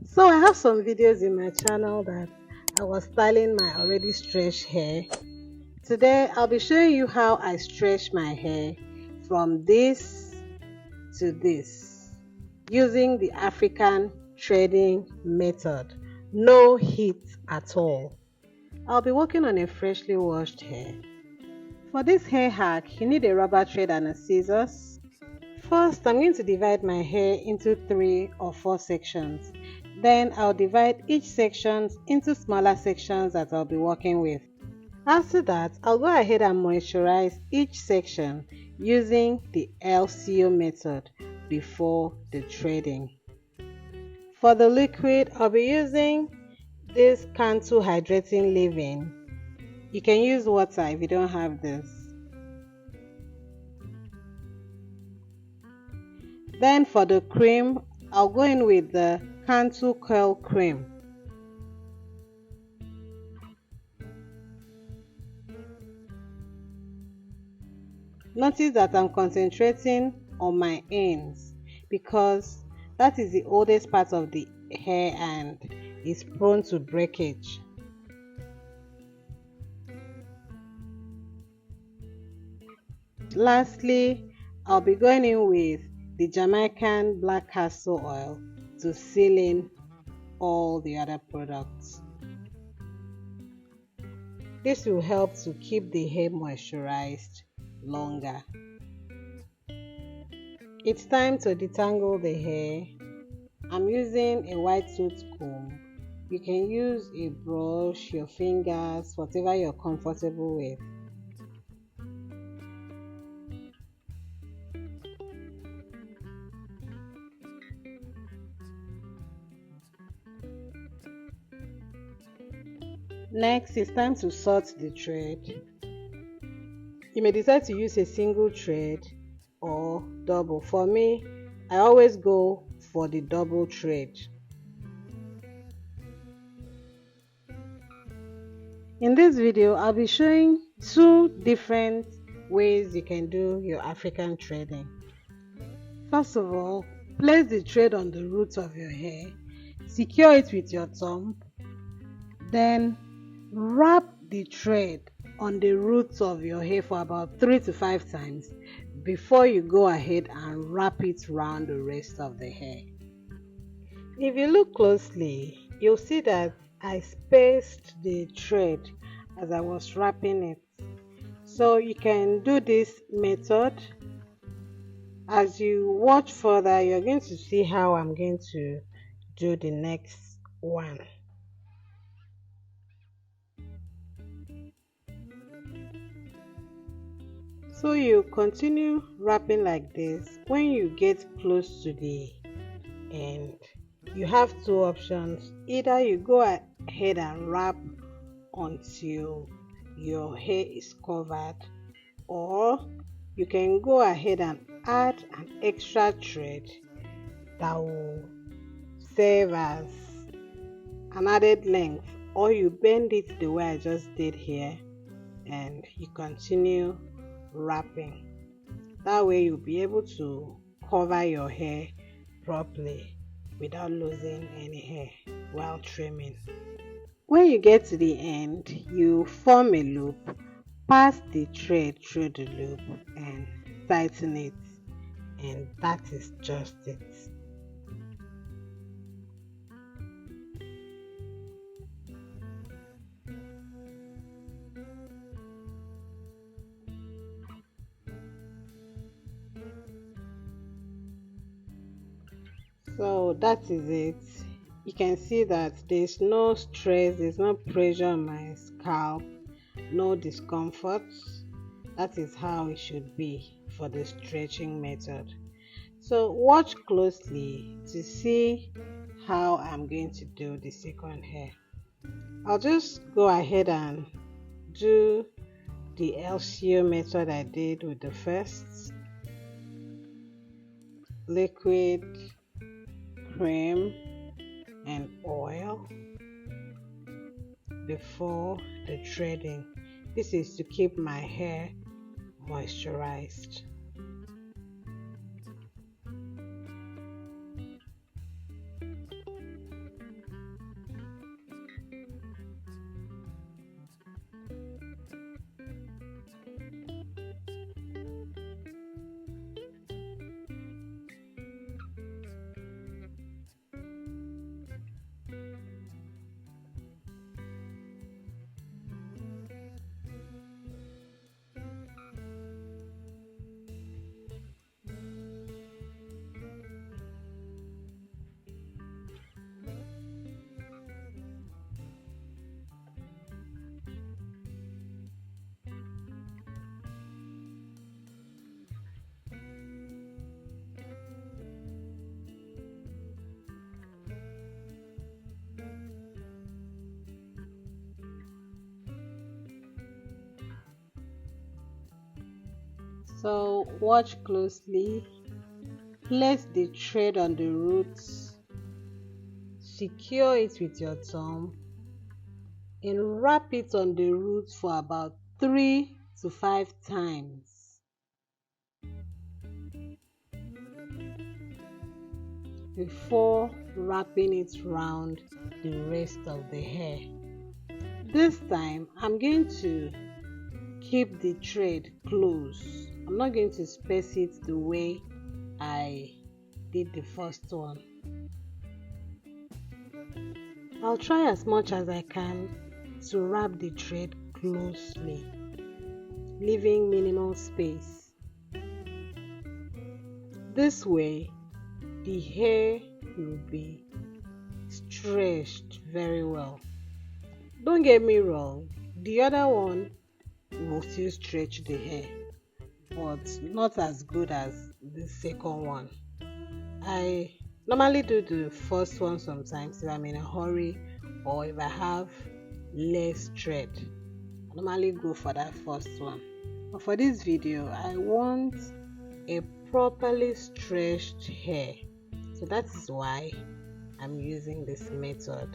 So I have some videos in my channel that I was styling my already stretched hair. Today I'll be showing you how I stretch my hair from this to this using the African threading method. No heat at all. I'll be working on a freshly washed hair. For this hair hack, you need a rubber thread and a scissors. First, I'm going to divide my hair into 3 or 4 sections. Then I'll divide each section into smaller sections that I'll be working with. After that, I'll go ahead and moisturize each section using the LCO method before the threading. For the liquid, I'll be using this Cantu hydrating leave-in. You can use water if you don't have this. Then for the cream, I'll go in with the Cantu curl cream. Notice that I'm concentrating on my ends because that is the oldest part of the hair and is prone to breakage. Lastly, I'll be going in with the Jamaican black castor oil to seal in all the other products. This will help to keep the hair moisturized longer. It's time to detangle the hair. I'm using a white tooth comb. You can use a brush, your fingers, whatever you're comfortable with. Next, it's time to sort the thread. You may decide to use a single thread or double. For me, I always go for the double thread. In this video, I'll be showing 2 different ways you can do your African threading. First of all, place the thread on the roots of your hair, secure it with your thumb, then wrap the thread on the roots of your hair for about 3 to 5 times before you go ahead and wrap it around the rest of the hair. If you look closely, you'll see that I spaced the thread as I was wrapping it. So you can do this method. As you watch further, you're going to see how I'm going to do the next one. So you continue wrapping like this. When you get close to the end, you have 2 options. Either you go ahead and wrap until your hair is covered, or you can go ahead and add an extra thread that will serve as an added length, or you bend it the way I just did here and you continue wrapping. That way you'll be able to cover your hair properly without losing any hair while trimming. When you get to the end, you form a loop, pass the thread through the loop and tighten it, and that is just it. So that is it. You can see that there's no stress, there's no pressure on my scalp, no discomfort. That is how it should be for the stretching method. So watch closely to see how I'm going to do the second hair. I'll just go ahead and do the LCO method I did with the first liquid, cream and oil before the threading. This is to keep my hair moisturized. So watch closely. Place the thread on the roots, secure it with your thumb, and wrap it on the roots for about 3 to 5 times before wrapping it round the rest of the hair. This time I'm going to keep the thread close. I'm not going to space it the way I did the first one. I'll try as much as I can to wrap the thread closely, leaving minimal space. This way, the hair will be stretched very well. Don't get me wrong, the other one will still stretch the hair, but not as good as the second one. I normally do the first one sometimes if I'm in a hurry or if I have less thread. I normally go for that first one. But for this video, I want a properly stretched hair. So that is why I'm using this method.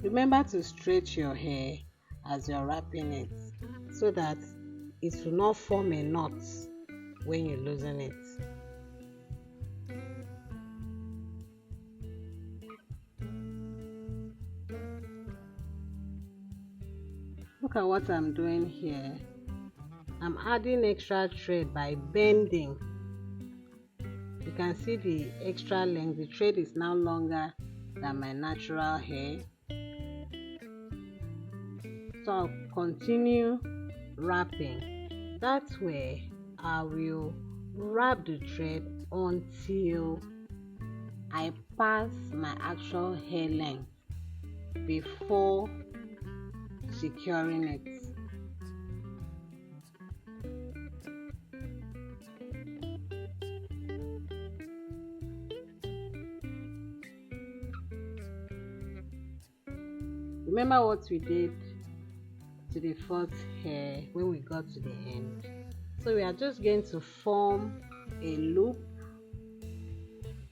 Remember to stretch your hair as you're wrapping it so that it will not form a knot when you loosen it. Look at what I'm doing here. I'm adding extra thread by bending. You can see the extra length. The thread is now longer than my natural hair. So I'll continue wrapping. That way I will wrap the thread until I pass my actual hair length before securing it. Remember what we did to the first hair when we got to the end. So we are just going to form a loop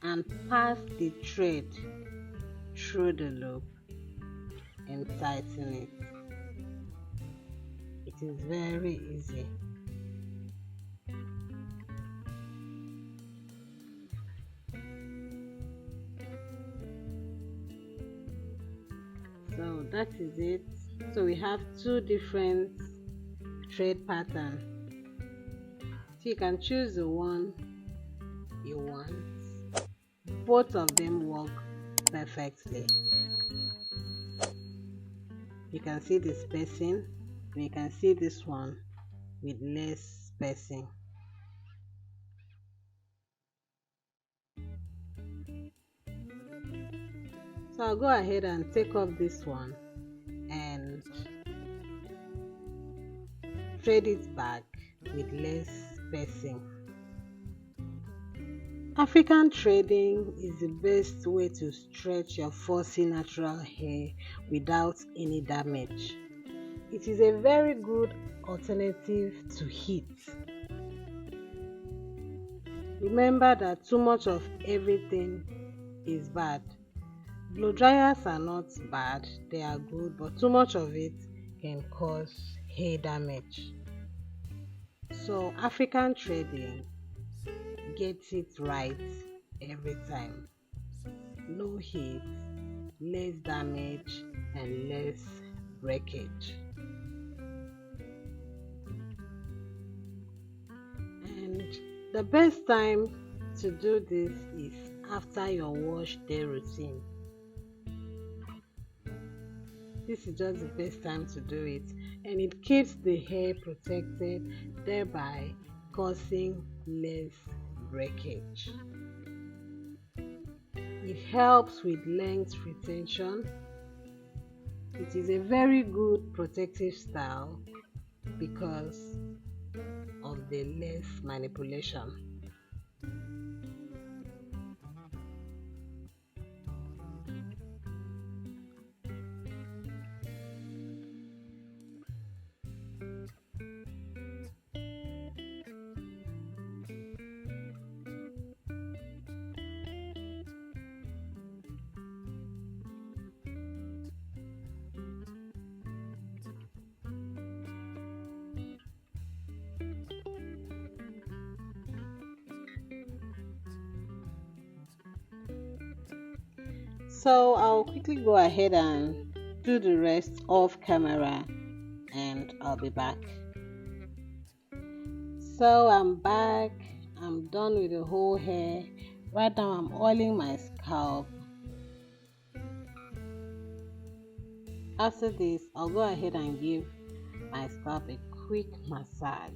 and pass the thread through the loop and tighten it. It is very easy. So that is it. So we have two different thread patterns. So you can choose the one you want. Both of them work perfectly. You can see the spacing, and you can see this one with less spacing. So I'll go ahead and take off this one and thread it back with less spacing. African threading is the best way to stretch your fussy natural hair without any damage. It is a very good alternative to heat. Remember that too much of everything is bad. Blow dryers are not bad, they are good, but too much of it can cause hair damage. So African threading gets it right every time. Low heat, less damage, and less breakage. And the best time to do this is after your wash day routine. This is just the best time to do it, and it keeps the hair protected, thereby causing less breakage. It helps with length retention. It is a very good protective style because of the less manipulation. So I'll quickly go ahead and do the rest off camera and I'll be back. So I'm back. I'm done with the whole hair. Right now I'm oiling my scalp. After this, I'll go ahead and give my scalp a quick massage.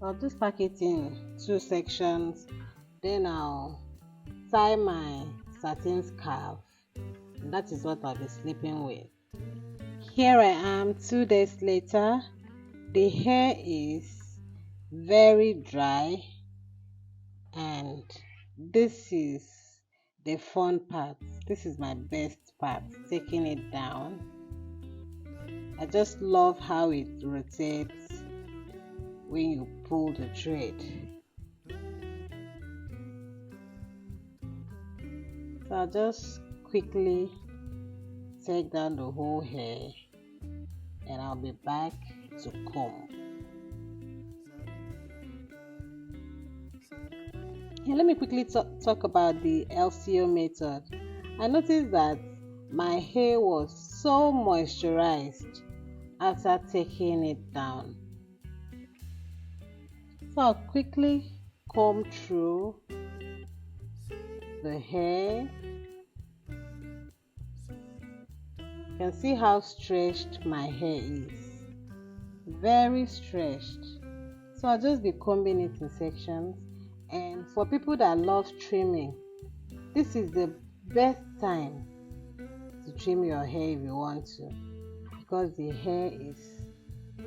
I'll just pack it in 2 sections. Then I'll tie my satin scarf. And that is what I'll be sleeping with. Here I am 2 days later. The hair is very dry, and this is the fun part. This is my best part, taking it down. I just love how it rotates when you pull the thread. So I'll just quickly take down the whole hair and I'll be back to comb. Here, let me quickly talk about the LCO method. I noticed that my hair was so moisturized after taking it down. So I'll quickly comb through the hair. You can see how stretched my hair is. Very stretched. So I'll just be combing it in sections. And for people that love trimming, this is the best time to trim your hair if you want to, because the hair is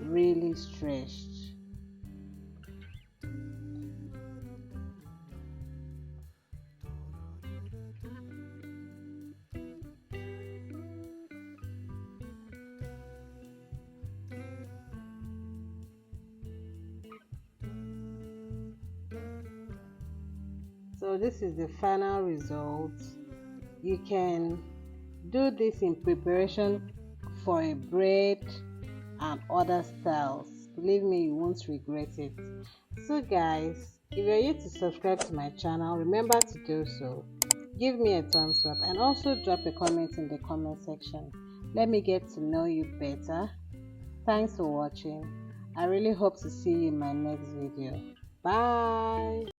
really stretched. So this is the final result. You can do this in preparation for a braid and other styles. Believe me, you won't regret it. So guys, if you're yet to subscribe to my channel, remember to do so. Give me a thumbs up and also drop a comment in the comment section. Let me get to know you better. Thanks for watching. I really hope to see you in my next video. Bye.